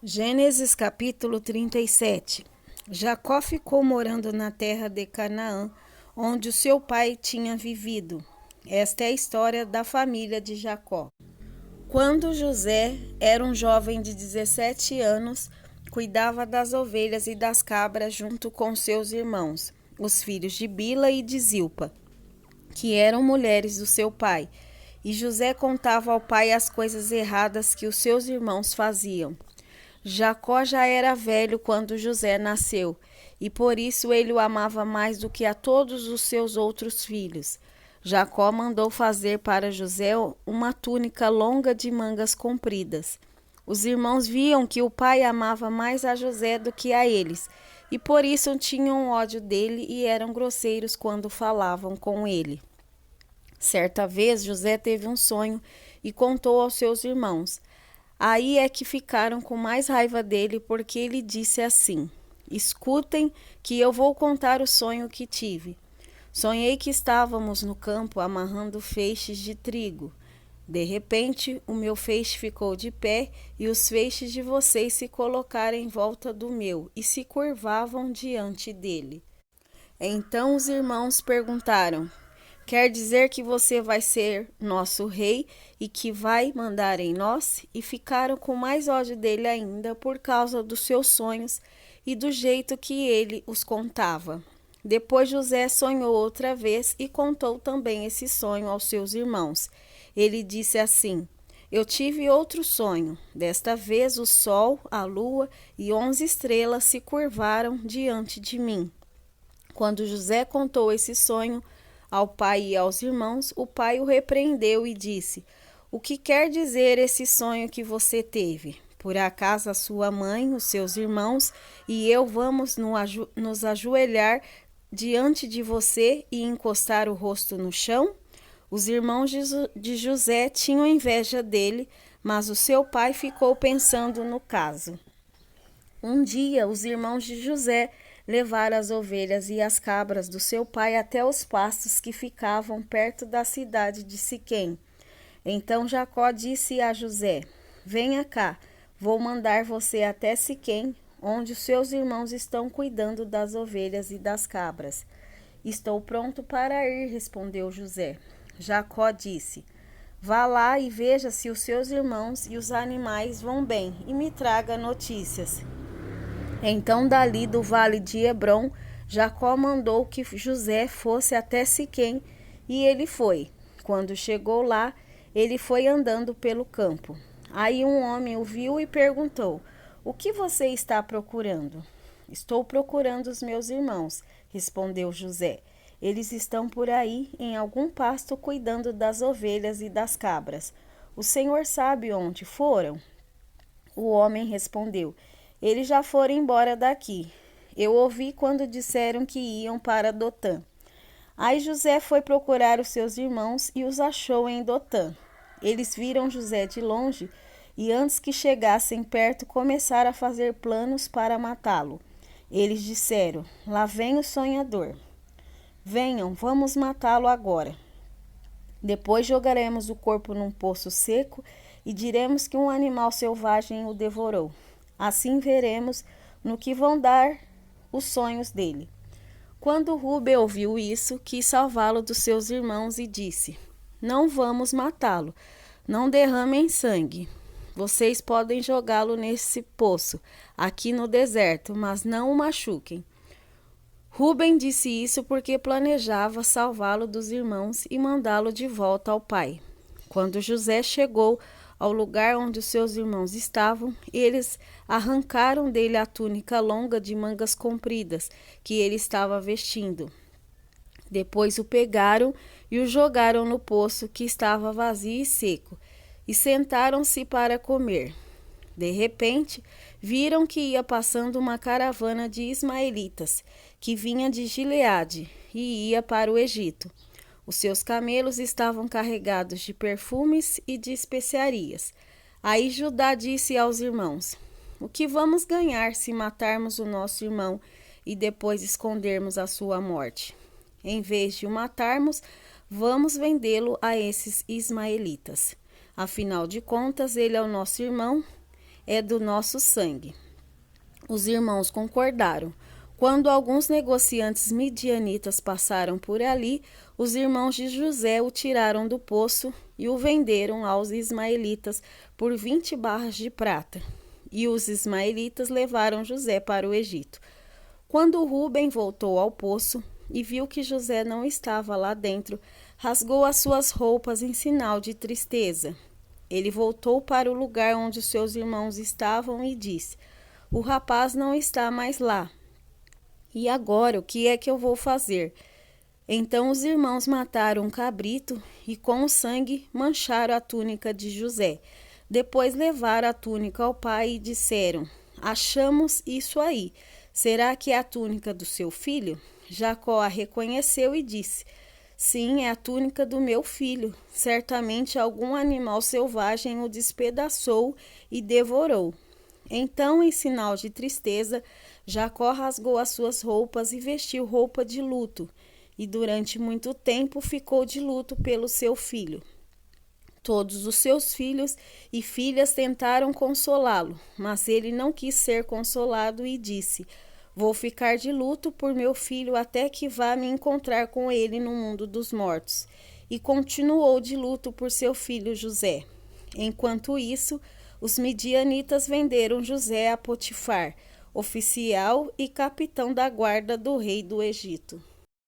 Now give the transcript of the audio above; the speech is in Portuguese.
Gênesis capítulo 37. Jacó ficou morando na terra de Canaã, onde o seu pai tinha vivido. Esta é a história da família de Jacó. Quando José era um jovem de 17 anos, cuidava das ovelhas e das cabras junto com seus irmãos, os filhos de Bila e de Zilpa, que eram mulheres do seu pai. E José contava ao pai as coisas erradas que os seus irmãos faziam. Jacó já era velho quando José nasceu, e por isso ele o amava mais do que a todos os seus outros filhos. Jacó mandou fazer para José uma túnica longa de mangas compridas. Os irmãos viam que o pai amava mais a José do que a eles, e por isso tinham ódio dele e eram grosseiros quando falavam com ele. Certa vez José teve um sonho e contou aos seus irmãos. Aí é que ficaram com mais raiva dele, porque ele disse assim: Escutem, que eu vou contar o sonho que tive. Sonhei que estávamos no campo amarrando feixes de trigo. De repente, o meu feixe ficou de pé e os feixes de vocês se colocaram em volta do meu e se curvavam diante dele. Então os irmãos perguntaram: Quer dizer que você vai ser nosso rei e que vai mandar em nós? E ficaram com mais ódio dele ainda por causa dos seus sonhos e do jeito que ele os contava. Depois José sonhou outra vez e contou também esse sonho aos seus irmãos. Ele disse assim: Eu tive outro sonho. Desta vez o sol, a lua e 11 estrelas se curvaram diante de mim. Quando José contou esse sonho ao pai e aos irmãos, o pai o repreendeu e disse: O que quer dizer esse sonho que você teve? Por acaso a sua mãe, os seus irmãos e eu vamos nos ajoelhar diante de você e encostar o rosto no chão? Os irmãos de José tinham inveja dele, mas o seu pai ficou pensando no caso. Um dia, os irmãos de José levaram as ovelhas e as cabras do seu pai até os pastos que ficavam perto da cidade de Siquém. Então Jacó disse a José: Venha cá, vou mandar você até Siquém, onde os seus irmãos estão cuidando das ovelhas e das cabras. Estou pronto para ir, respondeu José. Jacó disse: Vá lá e veja se os seus irmãos e os animais vão bem e me traga notícias. Então, dali do vale de Hebrom, Jacó mandou que José fosse até Siquém, e ele foi. Quando chegou lá, ele foi andando pelo campo. Aí um homem o viu e perguntou: O que você está procurando? Estou procurando os meus irmãos, respondeu José. Eles estão por aí, em algum pasto, cuidando das ovelhas e das cabras. O senhor sabe onde foram? O homem respondeu: Eles já foram embora daqui. Eu ouvi quando disseram que iam para Dotã. Aí José foi procurar os seus irmãos e os achou em Dotã. Eles viram José de longe e, antes que chegassem perto, começaram a fazer planos para matá-lo. Eles disseram: Lá vem o sonhador. Venham, vamos matá-lo agora. Depois jogaremos o corpo num poço seco e diremos que um animal selvagem o devorou. Assim veremos no que vão dar os sonhos dele. Quando Rúben ouviu isso, quis salvá-lo dos seus irmãos e disse: Não vamos matá-lo, não derramem sangue. Vocês podem jogá-lo nesse poço, aqui no deserto, mas não o machuquem. Rúben disse isso porque planejava salvá-lo dos irmãos e mandá-lo de volta ao pai. Quando José chegou ao lugar onde os seus irmãos estavam, eles arrancaram dele a túnica longa de mangas compridas que ele estava vestindo. Depois o pegaram e o jogaram no poço que estava vazio e seco, e sentaram-se para comer. De repente, viram que ia passando uma caravana de ismaelitas, que vinha de Gileade e ia para o Egito. Os seus camelos estavam carregados de perfumes e de especiarias. Aí Judá disse aos irmãos: O que vamos ganhar se matarmos o nosso irmão e depois escondermos a sua morte? Em vez de o matarmos, vamos vendê-lo a esses ismaelitas. Afinal de contas, ele é o nosso irmão. é do nosso sangue. Os irmãos concordaram. Quando alguns negociantes midianitas passaram por ali, os irmãos de José o tiraram do poço e o venderam aos ismaelitas por 20 barras de prata. E os ismaelitas levaram José para o Egito. Quando Rúben voltou ao poço e viu que José não estava lá dentro, rasgou as suas roupas em sinal de tristeza. Ele voltou para o lugar onde seus irmãos estavam e disse: "O rapaz não está mais lá. E agora, o que é que eu vou fazer?" Então os irmãos mataram um cabrito e com o sangue mancharam a túnica de José. Depois levaram a túnica ao pai e disseram: "Achamos isso aí. Será que é a túnica do seu filho?" Jacó a reconheceu e disse: "Sim, é a túnica do meu filho. Certamente algum animal selvagem o despedaçou e devorou." Então, em sinal de tristeza, Jacó rasgou as suas roupas e vestiu roupa de luto, e durante muito tempo ficou de luto pelo seu filho. Todos os seus filhos e filhas tentaram consolá-lo, mas ele não quis ser consolado e disse: "Vou ficar de luto por meu filho até que vá me encontrar com ele no mundo dos mortos." E continuou de luto por seu filho José. Enquanto isso, os midianitas venderam José a Potifar, oficial e capitão da guarda do rei do Egito.